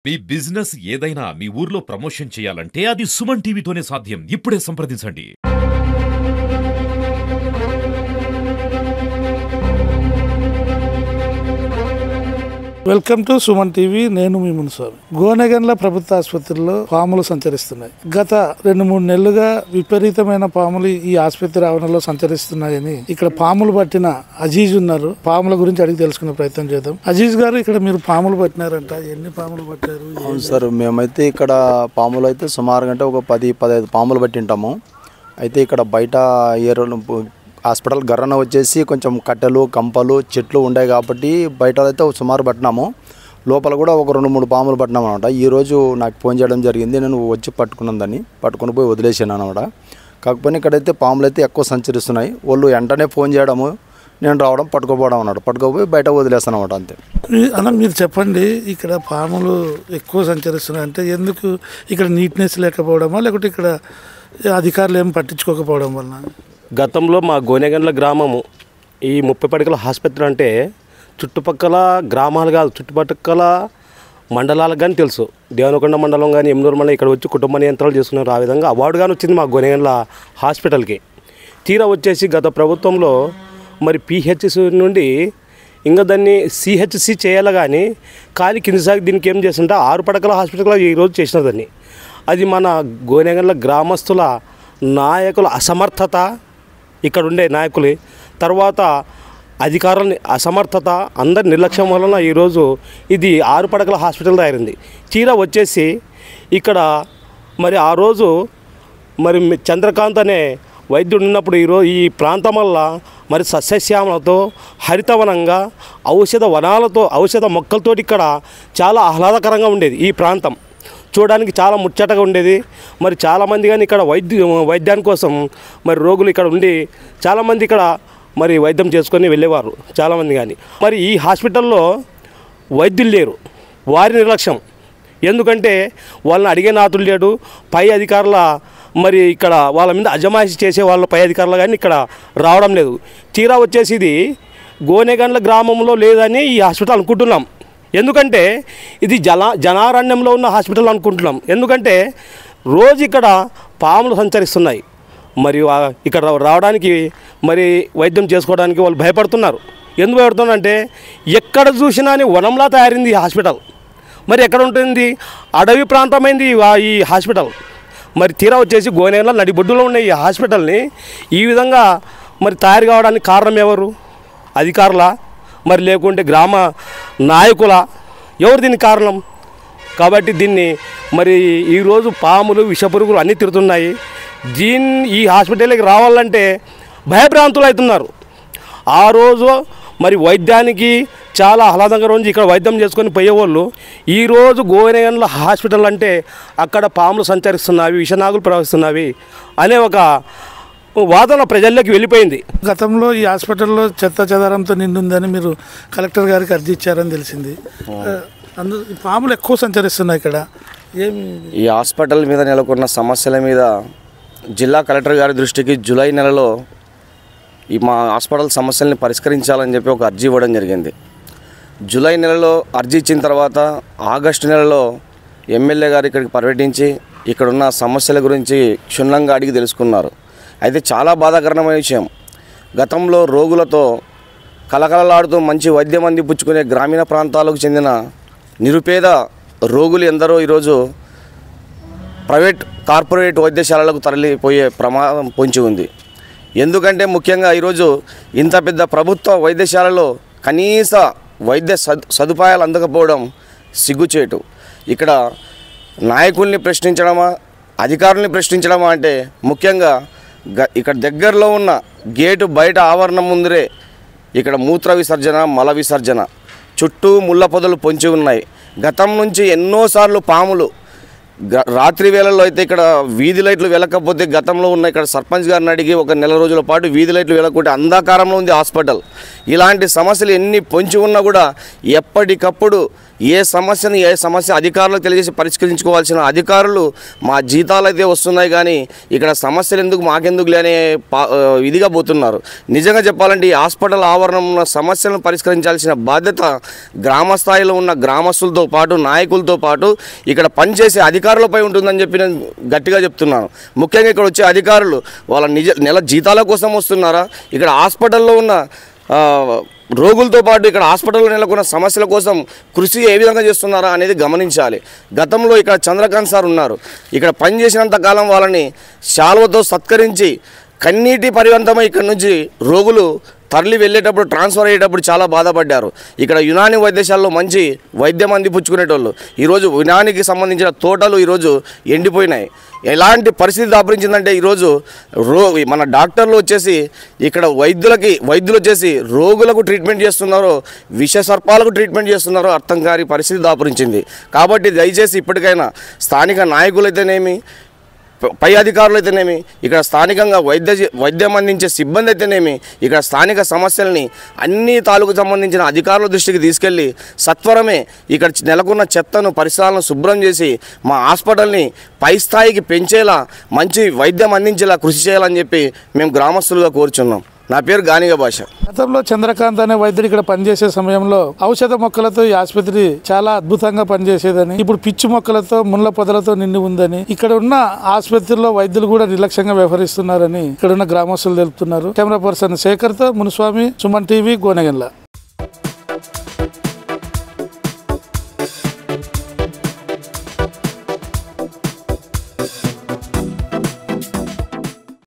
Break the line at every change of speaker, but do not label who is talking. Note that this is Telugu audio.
మీ బిజినెస్ ఏదైనా మీ ఊర్లో ప్రమోషన్ చేయాలంటే అది సుమన్ టీవీతోనే సాధ్యం. ఇప్పుడే సంప్రదించండి.
Welcome to Suman TV. నేను మీ మునుస్వామి. గోనెగండ్ల ప్రభుత్వ ఆసుపత్రిలో పాములు సంచరిస్తున్నాయి. గత 2-3 నెలలుగా విపరీతమైన పాములు ఈ ఆసుపత్రి ఆవరణలో సంచరిస్తున్నాయని ఇక్కడ పాములు పట్టిన అజీజ్ ఉన్నారు. పాముల గురించి అడిగి తెలుసుకునే ప్రయత్నం చేద్దాం. అజీజ్ గారు, ఇక్కడ మీరు పాములు పట్టినారంట, ఎన్ని పాములు పట్టారు?
అవును సార్, మేమైతే ఇక్కడ పాములు అయితే సుమారుగా అంటే ఒక 10-15 పాములు పట్టింటాము. అయితే ఇక్కడ బయట హాస్పిటల్ గర్రన వచ్చేసి కొంచెం కట్టెలు కంపలు చెట్లు ఉన్నాయి కాబట్టి బయట అయితే సుమారు పట్టినాము. లోపల కూడా ఒక 2-3 పాములు పట్టినాము అనమాట. ఈరోజు నాకు ఫోన్ చేయడం జరిగింది. నేను వచ్చి పట్టుకున్నదాన్ని పట్టుకుని పోయి వదిలేసాను అనమాట. కాకపోతే ఇక్కడైతే పాములు అయితే ఎక్కువ సంచరిస్తున్నాయి. వాళ్ళు వెంటనే ఫోన్ చేయడము, నేను రావడం, పట్టుకోపోవడం అన్నాడు. పట్టుకోపోయి బయట వదిలేస్తాను అనమాట. అంతే
అన్న, మీరు చెప్పండి, ఇక్కడ పాములు ఎక్కువ సంచరిస్తున్నాయి అంటే ఎందుకు? ఇక్కడ నీట్నెస్ లేకపోవడమా, లేకపోతే ఇక్కడ అధికారులు ఏం పట్టించుకోకపోవడం వలన?
గతంలో మా గోనెగండ్ల గ్రామము ఈ 30 పడకల ఆసుపత్రి అంటే చుట్టుపక్కల గ్రామాలు కాదు, చుట్టుపక్కల మండలాలకు కానీ తెలుసు. దేవనకొండ మండలం కానీ ఎమ్నూరు మండలం ఇక్కడ వచ్చి కుటుంబ నియంత్రణలు చేసుకున్నారు. ఆ విధంగా అవార్డు కానీ వచ్చింది మా గోనెగండ్ల హాస్పిటల్కి. తీరా వచ్చేసి గత ప్రభుత్వంలో మరి పిహెచ్సి నుండి ఇంకా దాన్ని సిహెచ్సి చేయాలి కానీ ఖాళీ కింది సాగి దీనికి ఏం చేస్తుంటే 6 పడకల హాస్పిటల్లో ఈరోజు చేసిన దాన్ని. అది మన గోనెగండ్ల గ్రామస్తుల నాయకుల అసమర్థత, ఇక్కడ ఉండే నాయకులు, తర్వాత అధికారులని అసమర్థత, అందరి నిర్లక్ష్యం వలన ఈరోజు ఇది 6 పడకల హాస్పిటల్ తయారైంది. తీరా వచ్చేసి ఇక్కడ మరి ఆ రోజు మరి చంద్రకాంత్ అనే వైద్యుడు ఉన్నప్పుడు ఈరోజు ఈ ప్రాంతం వల్ల మరి సస్యశ్యామలతో హరితవనంగా ఔషధ వనాలతో ఔషధ మొక్కలతోటి ఇక్కడ చాలా ఆహ్లాదకరంగా ఉండేది. ఈ ప్రాంతం చూడడానికి చాలా ముచ్చటగా ఉండేది. మరి చాలామంది కానీ ఇక్కడ వైద్యాని కోసం మరి రోగులు ఇక్కడ ఉండి చాలామంది ఇక్కడ మరి వైద్యం చేసుకొని వెళ్ళేవారు చాలామంది. కానీ మరి ఈ హాస్పిటల్లో వైద్యులు లేరు, వారి నిర్లక్ష్యం. ఎందుకంటే వాళ్ళని అడిగే నాతులు లేడు. పై అధికారుల మరి ఇక్కడ వాళ్ళ మీద అజమాయిషి చేసే వాళ్ళ పై అధికారులు కానీ ఇక్కడ రావడం లేదు. తీరా వచ్చేసి ఇది గోనెగండ్ల గ్రామంలో లేదని ఈ హాస్పిటల్ అనుకుంటున్నాం. ఎందుకంటే ఇది జనారణ్యంలో ఉన్న హాస్పిటల్ అనుకుంటున్నాం. ఎందుకంటే రోజు ఇక్కడ పాములు సంచరిస్తున్నాయి. మరి ఇక్కడ రావడానికి మరి వైద్యం చేసుకోవడానికి వాళ్ళు భయపడుతున్నారు. ఎందుకు భయపడుతున్నారంటే ఎక్కడ చూసినా వనంలా తయారైంది ఈ హాస్పిటల్. మరి ఎక్కడ ఉంటుంది? అడవి ప్రాంతమైంది ఈ హాస్పిటల్. మరి తీరా వచ్చేసి గోనెగండ్ల నడిబొడ్డులో ఉన్న ఈ హాస్పిటల్ని ఈ విధంగా మరి తయారు కావడానికి కారణం ఎవరు? అధికారులా, మరి లేకుంటే గ్రామ నాయకుల? ఎవరు దీనికి కారణం? కాబట్టి దీన్ని మరి ఈరోజు పాములు విషపురుగులు అన్నీ తిరుగుతున్నాయి. ఈ హాస్పిటల్కి రావాలంటే భయభ్రాంతులు అవుతున్నారు. ఆ రోజు మరి వైద్యానికి చాలా ఆహ్లాదంగా రోజు ఇక్కడ వైద్యం చేసుకొని పోయేవాళ్ళు ఈరోజు గోనెగండ్ల హాస్పిటల్ అంటే అక్కడ పాములు సంచరిస్తున్నవి, విషనాగులు ప్రవహిస్తున్నవి అనే ఒక వాదన ప్రజల్లోకి వెళ్ళిపోయింది.
గతంలో ఈ హాస్పిటల్లో చెత్త చెదారంతో నిండుందని మీరు కలెక్టర్ గారికి అర్జీ ఇచ్చారని తెలిసింది. పాములు ఎక్కువ సంచరిస్తున్నాయి ఇక్కడ.
ఈ హాస్పిటల్ మీద నెలకొన్న సమస్యల మీద జిల్లా కలెక్టర్ గారి దృష్టికి జూలై నెలలో మా హాస్పిటల్ సమస్యల్ని పరిష్కరించాలని చెప్పి ఒక అర్జీ ఇవ్వడం జరిగింది. జూలై నెలలో అర్జీ ఇచ్చిన తర్వాత ఆగస్టు నెలలో ఎమ్మెల్యే గారు ఇక్కడికి పర్యటించి ఇక్కడున్న సమస్యల గురించి క్షుణ్ణంగా అడిగి తెలుసుకున్నారు. అయితే చాలా బాధాకరమైన విషయం, గతంలో రోగులతో కలకలలాడుతూ మంచి వైద్యం అందిపుచ్చుకునే గ్రామీణ ప్రాంతాలకు చెందిన నిరుపేద రోగులు ఎందరో ఈరోజు కార్పొరేట్ వైద్యశాలలకు తరలిపోయే ప్రమాదం పొంచి ఉంది. ఎందుకంటే ముఖ్యంగా ఈరోజు ఇంత పెద్ద ప్రభుత్వ వైద్యశాలలో కనీస వైద్య సదుపాయాలు అందకపోవడం సిగ్గుచేటు. ఇక్కడ నాయకుల్ని ప్రశ్నించడమా, అధికారుల్ని ప్రశ్నించడమా అంటే ముఖ్యంగా ఇక్కడ దగ్గరలో ఉన్న గేటు బయట ఆవరణం ముందరే ఇక్కడ మూత్ర విసర్జన, మల విసర్జన, చుట్టూ ముళ్ళ పొదలు పొంచి ఉన్నాయి. గతం నుంచి ఎన్నోసార్లు పాములు రాత్రి వేళల్లో అయితే ఇక్కడ వీధి లైట్లు వెలకపోతే గతంలో ఉన్న ఇక్కడ సర్పంచ్ గారిని అడిగి ఒక నెల రోజుల పాటు వీధి లైట్లు వెలకుంటే అంధకారంలో ఉంది హాస్పిటల్. ఇలాంటి సమస్యలు ఎన్ని పొంచి ఉన్నా కూడా ఎప్పటికప్పుడు ఏ సమస్య అధికారులకు తెలియజేసి పరిష్కరించుకోవాల్సిన అధికారులు మా జీతాలు అయితే వస్తున్నాయి కానీ ఇక్కడ సమస్యలు ఎందుకు మాకెందుకు లేని ఇదిగా పోతున్నారు. నిజంగా చెప్పాలంటే ఈ హాస్పిటల్ ఆవరణంలో ఉన్న సమస్యలను పరిష్కరించాల్సిన బాధ్యత గ్రామ స్థాయిలో ఉన్న గ్రామస్తులతో పాటు నాయకులతో పాటు ఇక్కడ పనిచేసే అధికారులపై ఉంటుందని చెప్పి నేను గట్టిగా చెప్తున్నాను. ముఖ్యంగా ఇక్కడ వచ్చే అధికారులు వాళ్ళ నెల జీతాల కోసం వస్తున్నారా, ఇక్కడ హాస్పిటల్లో ఉన్న రోగులతో పాటు ఇక్కడ హాస్పిటల్లో నెలకొన్న సమస్యల కోసం కృషి ఏ విధంగా చేస్తున్నారా అనేది గమనించాలి. గతంలో ఇక్కడ చంద్రకాంత్ సార్ ఉన్నారు. ఇక్కడ పనిచేసినంత కాలం వాళ్ళని శాలువతో సత్కరించి కన్నీటి పరివంతమై ఇక్కడ నుంచి రోగులు తరలి వెళ్ళేటప్పుడు ట్రాన్స్ఫర్ అయ్యేటప్పుడు చాలా బాధపడ్డారు. ఇక్కడ యునాని వైద్యశాలలో మంచి వైద్యం అందిపుచ్చుకునేటోళ్ళు ఈరోజు యునానికి సంబంధించిన తోటలు ఈరోజు ఎండిపోయినాయి. ఎలాంటి పరిస్థితి దాపురించిందంటే ఈరోజు మన డాక్టర్లు వచ్చేసి ఇక్కడ వైద్యులు వచ్చేసి రోగులకు ట్రీట్మెంట్ చేస్తున్నారో విష సర్పాలకు ట్రీట్మెంట్ చేస్తున్నారో అర్థం కాని పరిస్థితి దాపురించింది. కాబట్టి దయచేసి ఇప్పటికైనా స్థానిక నాయకులైతేనేమి, పై అధికారులు అయితేనేమి, ఇక్కడ స్థానికంగా వైద్యం అందించే సిబ్బంది అయితేనేమి ఇక్కడ స్థానిక సమస్యల్ని అన్ని తాలూకు సంబంధించిన అధికారుల దృష్టికి తీసుకెళ్ళి సత్వరమే ఇక్కడ నెలకొన్న చెత్తను పరిసరాలను శుభ్రం చేసి మా హాస్పిటల్ని పై స్థాయికి పెంచేలా మంచి వైద్యం అందించేలా కృషి చేయాలని చెప్పి మేము గ్రామస్తులుగా కోరుచున్నాం. నా పేరు గానిగ భాష.
గతంలో చంద్రకాంత్ అనే వైద్యుడు ఇక్కడ పనిచేసే సమయంలో ఔషధ మొక్కలతో ఈ ఆసుపత్రి చాలా అద్భుతంగా పనిచేసేదని, ఇప్పుడు పిచ్చి మొక్కలతో ముళ్ళ పొదలతో నిండి ఉందని, ఇక్కడ ఉన్న ఆసుపత్రిలో వైద్యులు కూడా నిర్లక్ష్యంగా వ్యవహరిస్తున్నారని ఇక్కడ ఉన్న గ్రామస్తులు తెలుపుతున్నారు. కెమెరా పర్సన్ శేఖర్తో మునుస్వామి, సుమన్ టీవీ, గోనెగండ్ల.